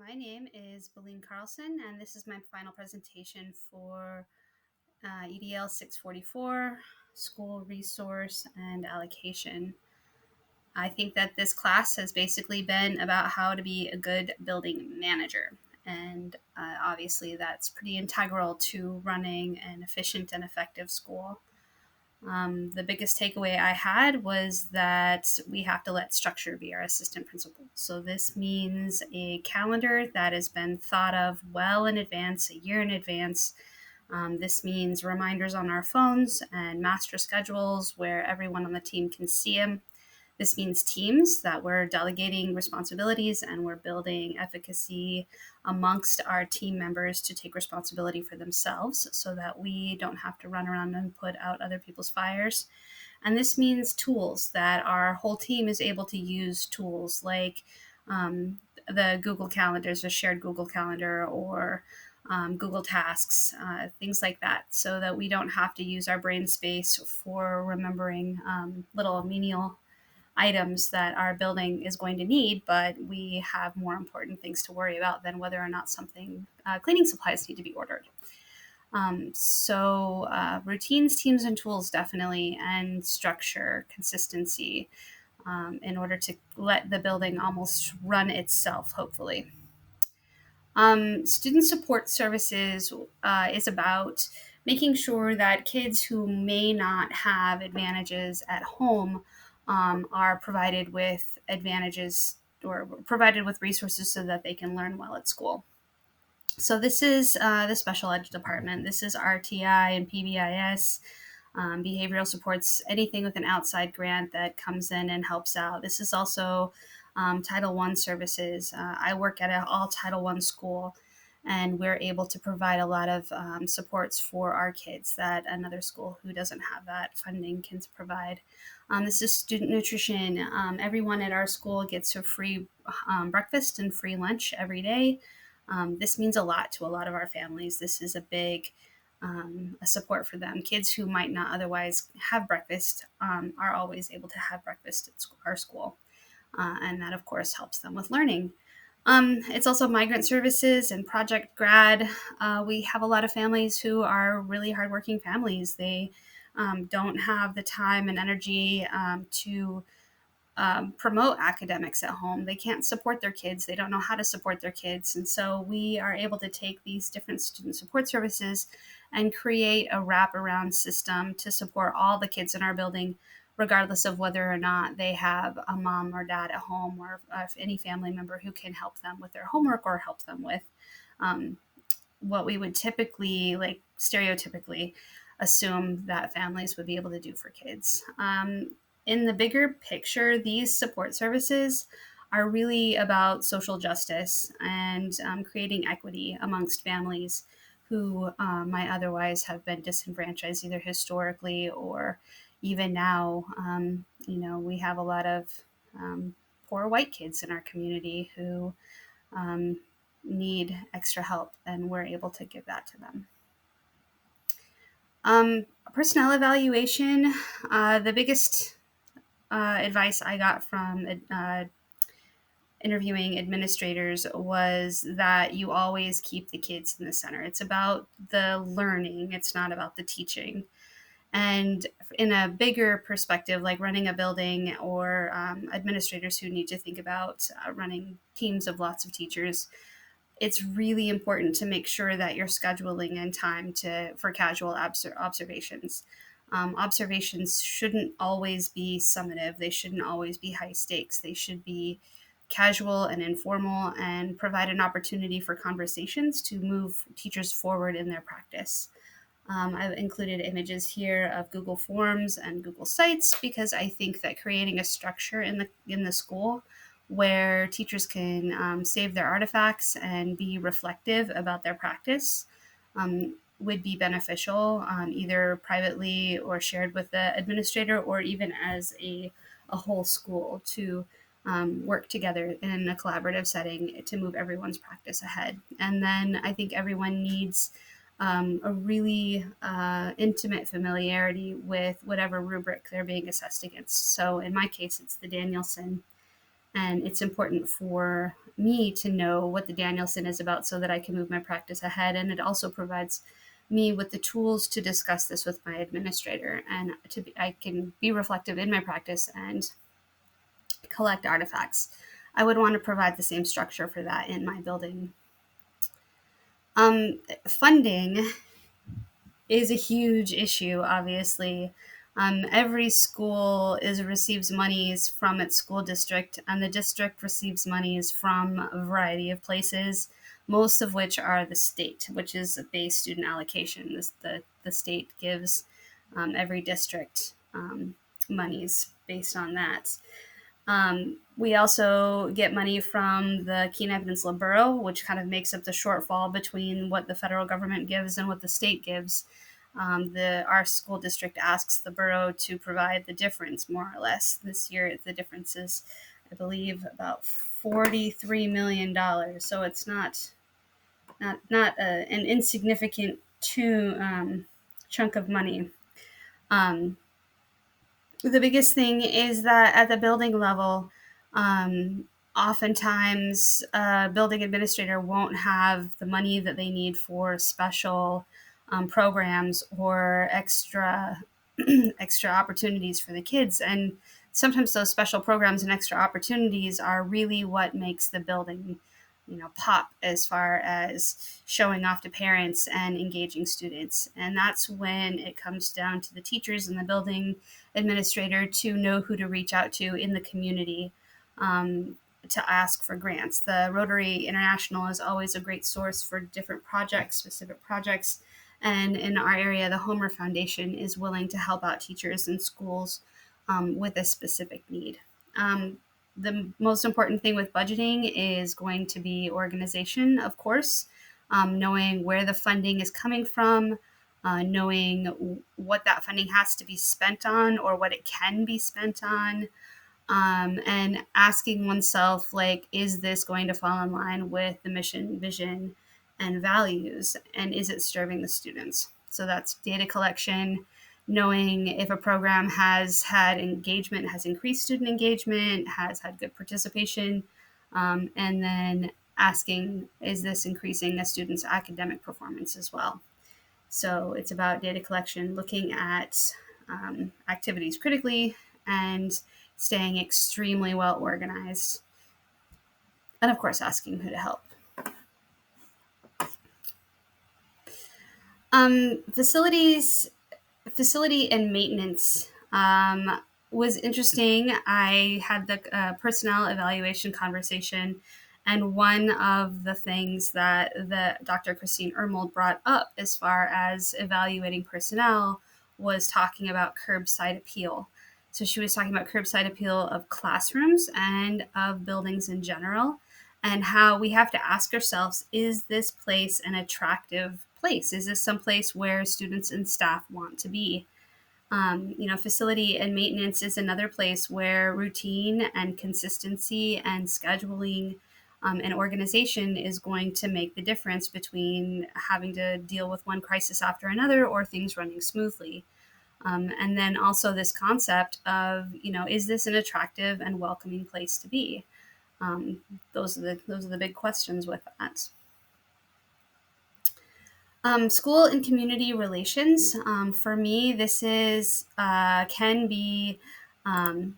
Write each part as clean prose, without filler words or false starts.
My name is Beline Carlson, and this is my final presentation for EDL 644, School Resource and Allocation. I think that this class has basically been about how to be a good building manager. And obviously, that's pretty integral to running an efficient and effective school. The biggest takeaway I had was that we have to let structure be our assistant principal. So this means a calendar that has been thought of well in advance, a year in advance. This means reminders on our phones and master schedules where everyone on the team can see them. This means teams that we're delegating responsibilities and we're building efficacy amongst our team members to take responsibility for themselves so that we don't have to run around and put out other people's fires. And this means tools that our whole team is able to use tools like the Google Calendars, a shared Google Calendar, or Google Tasks, things like that, so that we don't have to use our brain space for remembering little menial items that our building is going to need, but we have more important things to worry about than whether or not something cleaning supplies need to be ordered. Routines, teams, and tools definitely, and structure, consistency, in order to let the building almost run itself, hopefully. Student support services is about making sure that kids who may not have advantages at home are provided with advantages or provided with resources so that they can learn well at school. So this is the special ed department. This is RTI and PBIS. Behavioral supports anything with an outside grant that comes in and helps out. This is also Title I services. I work at an all Title I school, and we're able to provide a lot of supports for our kids that another school who doesn't have that funding can provide. This is student nutrition. Everyone at our school gets a free breakfast and free lunch every day. This means a lot to a lot of our families. This is a big a support for them. Kids who might not otherwise have breakfast are always able to have breakfast at our school. And that, of course, helps them with learning. It's also migrant services and Project Grad. We have a lot of families who are really hardworking families. They don't have the time and energy to promote academics at home. They can't support their kids. They don't know how to support their kids. And so we are able to take these different student support services and create a wraparound system to support all the kids in our building, regardless of whether or not they have a mom or dad at home, or if any family member who can help them with their homework or help them with um, what we would typically, like stereotypically, assume that families would be able to do for kids. In the bigger picture, these support services are really about social justice and creating equity amongst families who might otherwise have been disenfranchised, either historically or even now. We have a lot of poor white kids in our community who um, need extra help, and we're able to give that to them. Personnel evaluation, the biggest advice I got from interviewing administrators was that you always keep the kids in the center. It's about the learning, it's not about the teaching. And in a bigger perspective, like running a building, or administrators who need to think about running teams of lots of teachers, it's really important to make sure that you're scheduling in time for casual observations. Observations shouldn't always be summative. They shouldn't always be high stakes. They should be casual and informal and provide an opportunity for conversations to move teachers forward in their practice. I've included images here of Google Forms and Google Sites because I think that creating a structure in the school where teachers can save their artifacts and be reflective about their practice would be beneficial, either privately or shared with the administrator, or even as a whole school to work together in a collaborative setting to move everyone's practice ahead. And then I think everyone needs a really intimate familiarity with whatever rubric they're being assessed against. So in my case, it's the Danielson And it's important for me to know what the Danielson is about so that I can move my practice ahead. And it also provides me with the tools to discuss this with my administrator, and I can be reflective in my practice and collect artifacts. I would want to provide the same structure for that in my building. Funding is a huge issue, obviously. Every school receives monies from its school district, and the district receives monies from a variety of places, most of which are the state, which is a base student allocation. The state gives every district monies based on that. We also get money from the Kenai Peninsula Borough, which kind of makes up the shortfall between what the federal government gives and what the state gives. Our school district asks the borough to provide the difference, more or less. This year, the difference is, I believe, about $43 million. So it's not an insignificant chunk of money. Um, the biggest thing is that at the building level, um, oftentimes a building administrator won't have the money that they need for special programs or extra opportunities for the kids. And sometimes those special programs and extra opportunities are really what makes the building, pop as far as showing off to parents and engaging students. And that's when it comes down to the teachers and the building administrator to know who to reach out to in the community to ask for grants. The Rotary International is always a great source for different projects, specific projects. And in our area, the Homer Foundation is willing to help out teachers and schools with a specific need. The most important thing with budgeting is going to be organization, of course, knowing where the funding is coming from, knowing what that funding has to be spent on or what it can be spent on, and asking oneself, like, is this going to fall in line with the mission, vision, and values, and is it serving the students? So that's data collection, knowing if a program has had engagement, has increased student engagement, has had good participation, and then asking, is this increasing a student's academic performance as well? So it's about data collection, looking at activities critically, and staying extremely well organized. And of course, asking who to help. Facilities facility and maintenance was interesting. I had the personnel evaluation conversation, and one of the things that the Dr. Christine Ermold brought up as far as evaluating personnel was talking about curbside appeal. So she was talking about curbside appeal of classrooms and of buildings in general, and how we have to ask ourselves, is this place an attractive place? Is this some place where students and staff want to be? Facility and maintenance is another place where routine and consistency and scheduling and organization is going to make the difference between having to deal with one crisis after another or things running smoothly. And then also this concept of, is this an attractive and welcoming place to be? Those are the big questions with that. School and community relations. For me, this is can be um,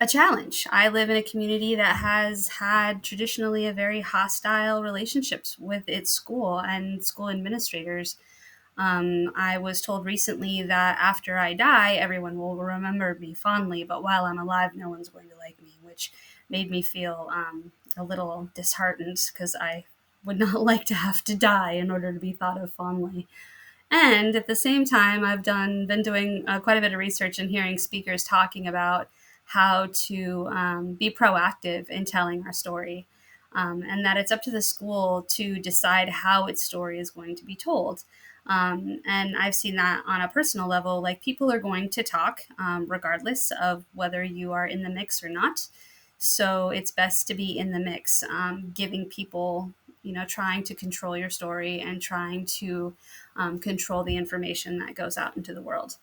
a challenge. I live in a community that has had traditionally a very hostile relationships with its school and school administrators. I was told recently that after I die, everyone will remember me fondly, but while I'm alive, no one's going to like me, which made me feel a little disheartened because I would not like to have to die in order to be thought of fondly. And at the same time, I've been doing quite a bit of research and hearing speakers talking about how to be proactive in telling our story, and that it's up to the school to decide how its story is going to be told. And I've seen that on a personal level, like people are going to talk regardless of whether you are in the mix or not. So it's best to be in the mix, giving people, trying to control your story and trying to control the information that goes out into the world.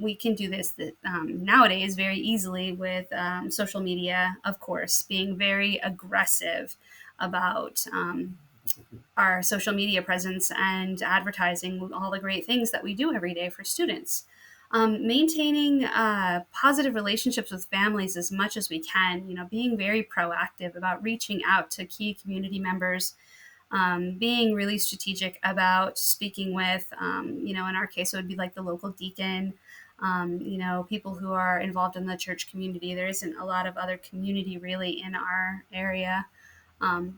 We can do this nowadays very easily with social media, of course, being very aggressive about our social media presence and advertising all the great things that we do every day for students. Maintaining positive relationships with families as much as we can, being very proactive about reaching out to key community members, being really strategic about speaking with, in our case, it would be like the local deacon, people who are involved in the church community. There isn't a lot of other community really in our area,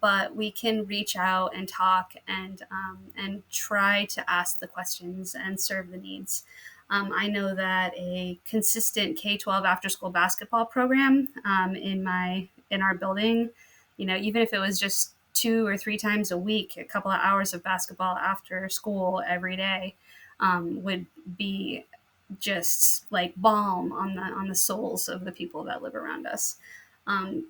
but we can reach out and talk and try to ask the questions and serve the needs. I know that a consistent K-12 after school basketball program in our building, even if it was just 2 or 3 times a week, a couple of hours of basketball after school every day, would be just like balm on the souls of the people that live around us.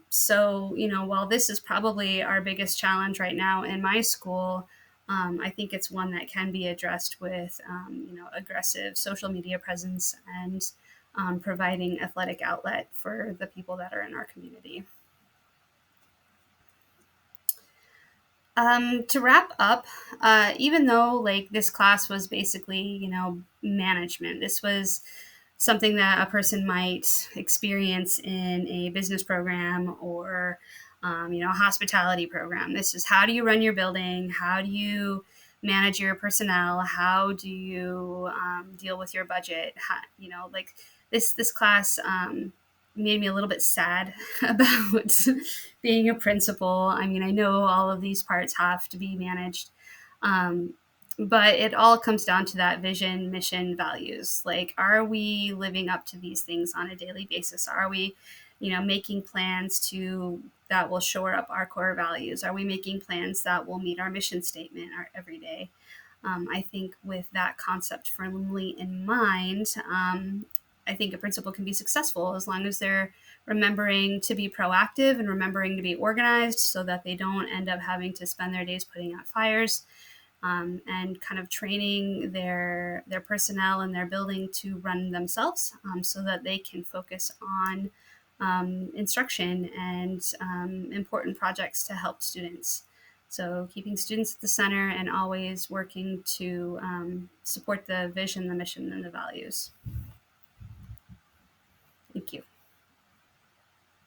So, while this is probably our biggest challenge right now in my school, I think it's one that can be addressed with, aggressive social media presence and providing athletic outlet for the people that are in our community. To wrap up, even though like this class was basically, management, this was something that a person might experience in a business program or, a hospitality program. This is how do you run your building? How do you manage your personnel? How do you deal with your budget? Like this class made me a little bit sad about being a principal. I mean, I know all of these parts have to be managed. Um, but it all comes down to that vision, mission, values. Like, are we living up to these things on a daily basis? Are we, making plans to that will shore up our core values? Are we making plans that will meet our mission statement our every day? I think with that concept firmly in mind, I think a principal can be successful as long as they're remembering to be proactive and remembering to be organized so that they don't end up having to spend their days putting out fires, and kind of training their personnel and their building to run themselves, so that they can focus on instruction and important projects to help students. So keeping students at the center and always working to support the vision, the mission, and the values.